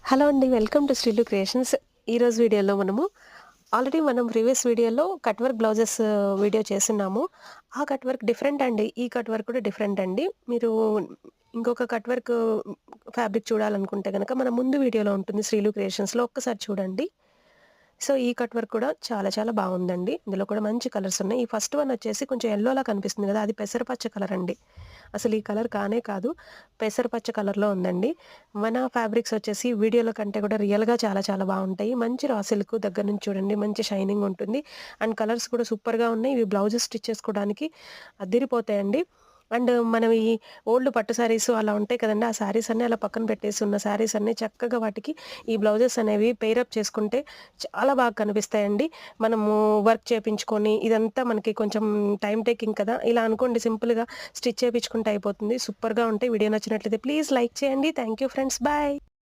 Hello అండి. Welcome to Srilu creations. ఈరోజు వీడియోలో ఆల్రెడీ మనం ప్రీవియస్ వీడియోలో కట్ వర్క్ బ్లౌజెస్ వీడియో చేసున్నాము. ఆ కట్ వర్క్ డిఫరెంట్ అండి. ఈ కట్ వర్క్ కూడా డిఫరెంట్ అండి. మీరు ఇంకొక కట్ వర్క్ ఫ్యాబ్రిక్ చూడాలనుకుంటే గనక మన ముందు వీడియోలో ఉంటుంది శ్రీలు క్రియేషన్స్‌లో ఒక్కసారి చూడండి. సో, ఈ కట్ వర్క్ కూడా చాలా చాలా బావుందండి. ఇందులో కూడా మంచి కలర్స్ ఉన్నాయి. ఈ ఫస్ట్ వన్ వచ్చేసి కొంచెం యెల్లోలా కనిపిస్తుంది గదా! అది పెసరపచ్చ కలర్ అండి. అసలు ఈ కలర్ కానే కాదు. పెసరపచ్చ కలర్‌లో ఉందండి. మన ఫ్యాబ్రిక్స్ వచ్చేసి వీడియోలో కంటే కూడా రియల్‌గా చాలా చాలా బావుంటాయి. మంచి రా సిల్క్ దగ్గర నుంచి చూడండి మంచి షైనింగ్ ఉంటుంది. అండ్ కలర్స్ కూడా సూపర్‌గా ఉన్నాయి. ఇవి బ్లౌజెస్ స్టిచ్ చేసుకోవడానికి అద్దిరిపోతాయండి. అండ్ మనం ఈ ఓల్డ్ పట్టు శారీస్ అలా ఉంటాయి కదండీ! ఆ శారీస్ అన్నీ అలా పక్కన పెట్టేసి ఉన్న శారీస్ అన్నీ చక్కగా వాటికి ఈ బ్లౌజెస్ అనేవి పెయిరప్ చేసుకుంటే చాలా బాగా కనిపిస్తాయండి. మనము వర్క్ చేపించుకొని ఇదంతా మనకి కొంచెం టైమ్ టేకింగ్ కదా! ఇలా అనుకోండి సింపుల్‌గా స్టిచ్ చేపించుకుంటే అయిపోతుంది. సూపర్‌గా ఉంటాయి. వీడియో నచ్చినట్లయితే ప్లీజ్ లైక్ చేయండి. Thank you friends. బాయ్.